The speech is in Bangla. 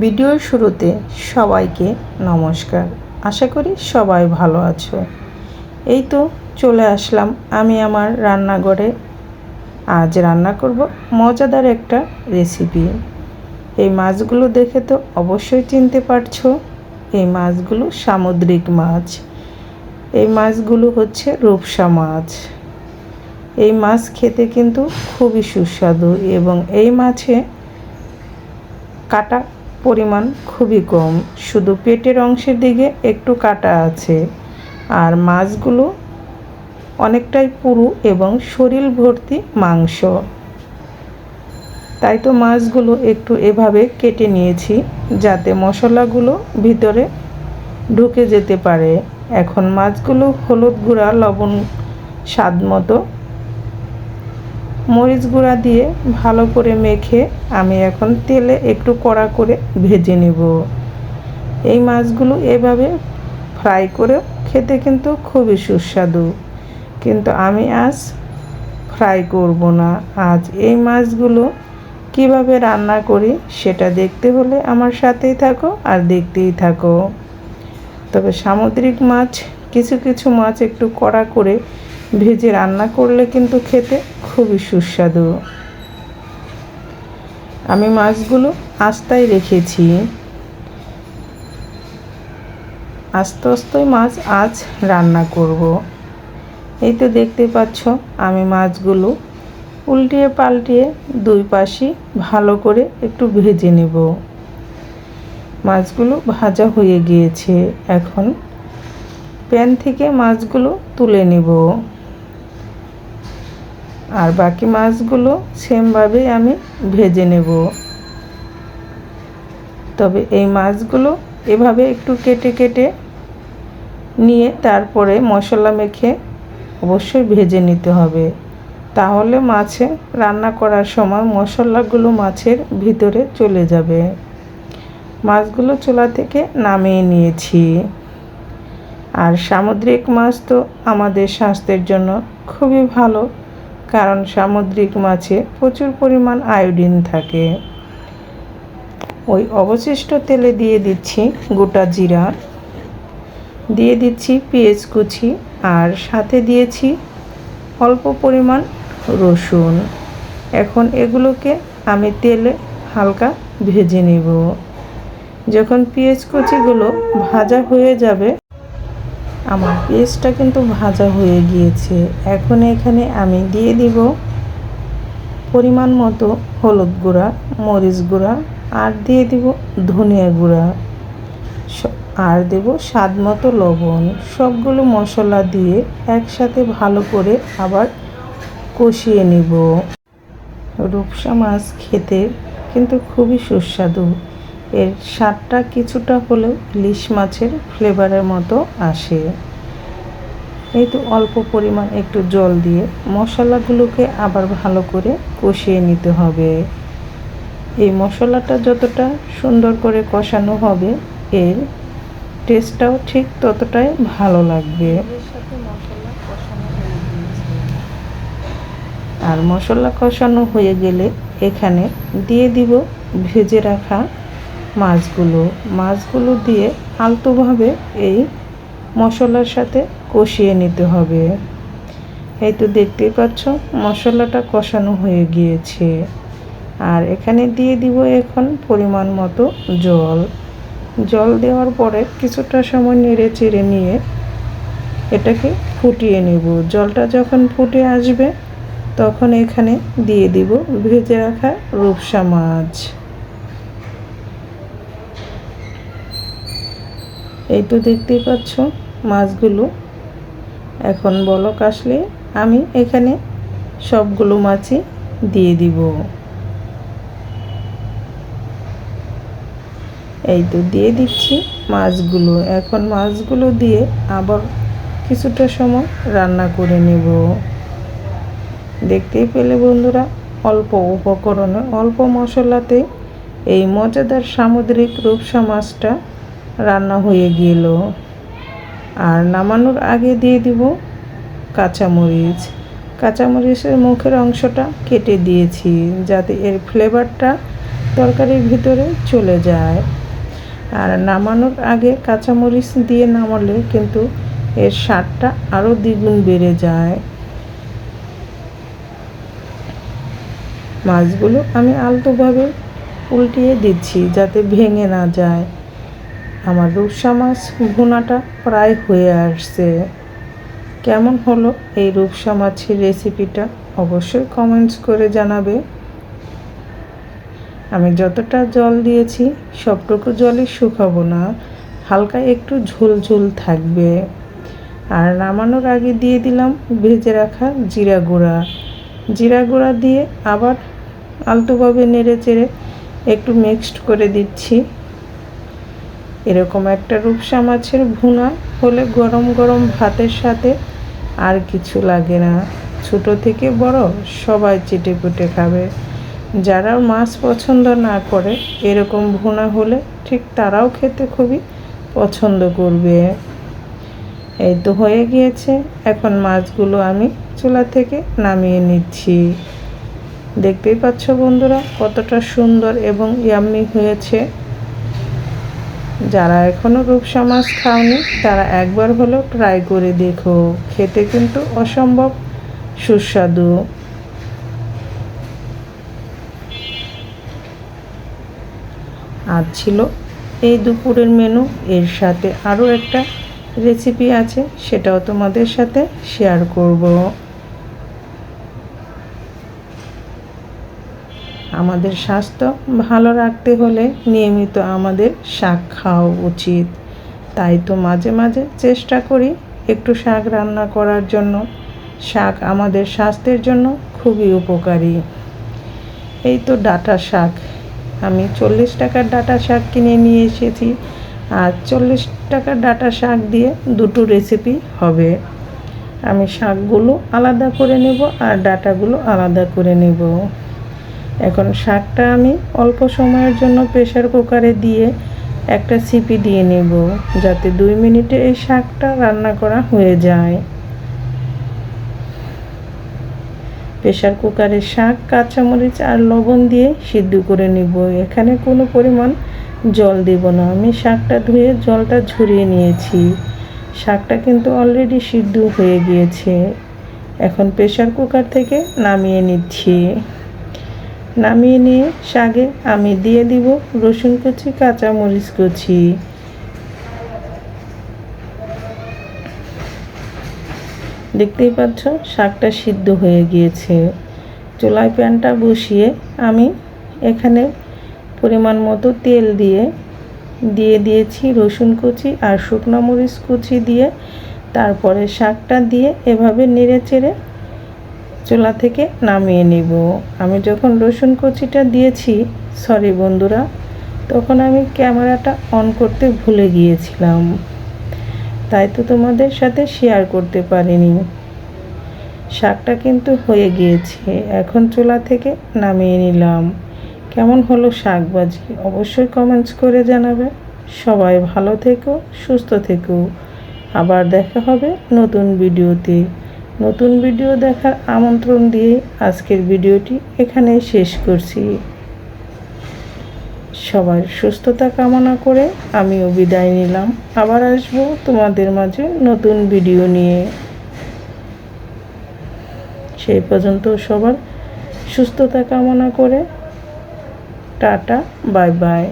ভিডিওর শুরুতে সবাইকে নমস্কার। আশা করি সবাই ভালো আছো। এই তো চলে আসলাম আমি আমার রান্নাঘরে। আজ রান্না করব মজাদার একটা রেসিপি। এই মাছগুলো দেখে তো অবশ্যই চিনতে পারছো, এই মাছগুলো সামুদ্রিক মাছ। এই মাছগুলো হচ্ছে রূপসা মাছ। এই মাছ খেতে কিন্তু খুবই সুস্বাদু এবং এই মাছে কাটা পরিমাণ খুবই কম, শুধু পেটের অংশের দিকে একটু কাটা আছে। আর মাছগুলো অনেকটাই পুরু এবং শরীর ভর্তি মাংস। তাই তো মাছগুলো একটু এভাবে কেটে নিয়েছি যাতে মশলাগুলো ভিতরে ঢুকে যেতে পারে। এখন মাছগুলো হলুদ গুঁড়া, লবণ, স্বাদ মতো, মরিচ গুঁড়া দিয়ে ভালো করে মেখে আমি এখন তেলে একটু কড়া করে ভেজে নেব। এই মাছগুলো এভাবে ফ্রাই করে খেতে কিন্তু খুবই সুস্বাদু, কিন্তু আমি আজ ফ্রাই করব না। আজ এই মাছগুলো কিভাবে রান্না করি সেটা দেখতে হলে আমার সাথেই থাকো আর দেখতেই থাকো। তবে সামুদ্রিক মাছ, কিছু কিছু মাছ একটু কড়া করে ভেজে রান্না করলে কিন্তু খেতে খুবই সুস্বাদু। আমি মাছগুলো আস্তায় রেখেছি। আস্তে আস্তে মাছ আজ রান্না করব। এই তো দেখতে পাচ্ছ আমি মাছগুলো উল্টিয়ে পাল্টিয়ে দুই পাশই ভালো করে একটু ভেজে নেব। মাছগুলো ভাজা হয়ে গিয়েছে। এখন প্যান থেকে মাছগুলো তুলে নেব আর বাকি মাছগুলো সেমভাবে আমি ভেজে নেব। তবে এই মাছগুলো এভাবে একটু কেটে কেটে নিয়ে তারপরে মশলা মেখে অবশ্যই ভেজে নিতে হবে, তাহলে মাছে রান্না করার সময় মশলাগুলো মাছের ভিতরে চলে যাবে। মাছগুলো চুলা থেকে নামিয়ে নিয়েছি। আর সামুদ্রিক মাছ তো আমাদের স্বাস্থ্যের জন্য খুবই ভালো, কারণ সামুদ্রিক মাছে প্রচুর পরিমাণ আয়োডিন থাকে। ওই অবশিষ্ট তেলে দিয়ে দিচ্ছি গোটা জিরা, দিয়ে দিচ্ছি পেঁয়াজ কুচি, আর সাথে দিয়েছি অল্প পরিমাণ রসুন। এখন এগুলোকে আমি তেলে হালকা ভেজে নেব। যখন পেঁয়াজ কুচিগুলো ভাজা হয়ে যাবে, আমার পেঁয়াজটা কিন্তু ভাজা হয়ে গিয়েছে, এখন এখানে আমি দিয়ে দিব পরিমাণ মতো হলুদ গুঁড়া, মরিচ গুঁড়া, আর দিয়ে দিব ধনিয়া গুঁড়া, আর দেব স্বাদ মতো লবণ। সবগুলো মশলা দিয়ে একসাথে ভালো করে আবার কষিয়ে নেব। রূপসা মাছ খেতে কিন্তু খুবই সুস্বাদু। এর স্বাদটা কিছুটা হলেও ইলিশ মাছের ফ্লেভারের মতো আসে। এই তো অল্প পরিমাণ একটু জল দিয়ে মশলাগুলোকে আবার ভালো করে কষিয়ে নিতে হবে। এই মশলাটা যতটা সুন্দর করে কষানো হবে, এর টেস্টটাও ঠিক ততটাই ভালো লাগবে। আর মশলা কষানো হয়ে গেলে এখানে দিয়ে দিব ভেজে রাখা মাছগুলো দিয়ে আলতোভাবে এই মশলার সাথে কষিয়ে নিতে হবে। এই তো দেখতেই পাচ্ছ মশলাটা কষানো হয়ে গিয়েছে। আর এখানে দিয়ে দিব এখন পরিমাণ মতো জল দেওয়ার পরে কিছুটা সময় নেড়ে চেড়ে নিয়ে এটাকে ফুটিয়ে নেব। জলটা যখন ফুটে আসবে তখন এখানে দিয়ে দিব ভেজে রাখা রূপসা মাছ। এই তো দেখতেই পাচ্ছ মাছগুলো এখন বলক আসলে আমি এখানে সবগুলো মাছই দিয়ে দিব। এই তো দিয়ে দিচ্ছি মাছগুলো। এখন মাছগুলো দিয়ে আবার কিছুটা সময় রান্না করে নেব। দেখতেই পেলে বন্ধুরা, অল্প উপকরণে অল্প মশলাতে এই মজাদার সামুদ্রিক রূপসা মাছটা রান্না হয়ে গেল। আর নামানোর আগে দিয়ে দিব কাঁচামরিচের মুখের অংশটা কেটে দিয়েছি যাতে এর ফ্লেভারটা তরকারির ভিতরে চলে যায়। আর নামানোর আগে কাঁচামরিচ দিয়ে নামালে কিন্তু এর স্বাদটা আরও দ্বিগুণ বেড়ে যায়। মাছগুলো আমি আলতোভাবে উল্টিয়ে দিচ্ছি যাতে ভেঙে না যায়। আমার রূপসা মাছ ভুনাটা প্রায় হয়ে আসছে। কেমন হলো এই রূপসা মাছের রেসিপিটা অবশ্যই কমেন্টস করে জানাবে। আমি যতটা জল দিয়েছি সবটুকু জলে শুকাবো না, হালকা একটু ঝোল ঝোল থাকবে। আর নামানোর আগে দিয়ে দিলাম ভেজে রাখা জিরা গুঁড়া। জিরা গুঁড়া দিয়ে আবার আলতোভাবে নেড়ে চেড়ে একটু মিক্সড করে দিচ্ছি। এরকম একটা রূপসা মাছের ভুনা হলে গরম গরম ভাতের সাথে আর কিছু লাগে না। ছোট থেকে বড় সবাই চেটেপুটে খাবে। যারা মাছ পছন্দ না করে এরকম ভুনা হলে ঠিক তারাও খেতে খুবই পছন্দ করবে। এই তো হয়ে গিয়েছে। এখন মাছগুলো আমি চুলা থেকে নামিয়ে নিচ্ছি। দেখতেই পাচ্ছ বন্ধুরা কতটা সুন্দর এবং ইয়াম্মি হয়েছে। যারা এখনও রূপসা মাছ খাওনি তারা একবার হলেও ট্রাই করে দেখো, খেতে কিন্তু অসম্ভব সুস্বাদু। আজ ছিল এই দুপুরের মেনু। এর সাথে আরও একটা রেসিপি আছে, সেটাও তোমাদের সাথে শেয়ার করব। আমাদের স্বাস্থ্য ভালো রাখতে হলে নিয়মিত আমাদের শাক খাওয়া উচিত। তাই তো মাঝে মাঝে চেষ্টা করি একটু শাক রান্না করার জন্য। শাক আমাদের স্বাস্থ্যের জন্য খুবই উপকারী। এই তো ডাঁটা শাক, আমি 40 টাকার ডাঁটা শাক কিনে নিয়ে এসেছি। আর 40 টাকার ডাঁটা শাক দিয়ে দুটো রেসিপি হবে। আমি শাকগুলো আলাদা করে নেব আর ডাঁটাগুলো আলাদা করে নেব। এখন শাকটা আমি অল্প সময়ের জন্য প্রেসার কুকারে দিয়ে একটা সিটি দিয়ে নেব, যাতে 2 মিনিটে এই শাকটা রান্না করা হয়ে যায়। প্রেসার কুকারে শাক, কাঁচামরিচ আর লবণ দিয়ে সিদ্ধ করে নেব। এখানে কোনো পরিমাণ জল দেব না। আমি শাকটা ধুয়ে জলটা ঝরিয়ে নিয়েছি। শাকটা কিন্তু অলরেডি সিদ্ধ হয়ে গিয়েছে। এখন প্রেসার কুকার থেকে নামিয়ে নিচ্ছি। নামিয়ে নিয়ে শাকে আমি দিয়ে দিব রসুন কুচি, কাঁচামরিচ কুচি। দেখতেই পাচ্ছ শাকটা সিদ্ধ হয়ে গিয়েছে। চুলায় প্যানটা বসিয়ে আমি এখানে পরিমাণ মতো তেল দিয়ে দিয়েছি রসুন কুচি আর শুকনো মরিচ কুচি দিয়ে, তারপরে শাকটা দিয়ে এভাবে নেড়ে চেড়ে চুলা থেকে নামিয়ে নিব। আমি যখন রসুন কুচিটা দিয়েছি, সরি বন্ধুরা, তখন আমি ক্যামেরাটা অন করতে ভুলে গিয়েছিলাম, তাই তো তোমাদের সাথে শেয়ার করতে পারিনি। শাকটা কিন্তু হয়ে গিয়েছে। এখন চুলা থেকে নামিয়ে নিলাম। কেমন হলো শাক ভাজি অবশ্যই কমেন্টস করে জানাবে। সবাই ভালো থেকো, সুস্থ থেকো। আবার দেখা হবে নতুন ভিডিওতে। নতুন ভিডিও দেখার আমন্ত্রণ দিয়ে আজকের ভিডিওটি এখানেই শেষ করছি। সবার সুস্থতা কামনা করে আমিও বিদায় নিলাম। আবার আসবো তোমাদের মাঝে নতুন ভিডিও নিয়ে। সেই পর্যন্ত সবার সুস্থতা কামনা করে টাটা, বাই বাই।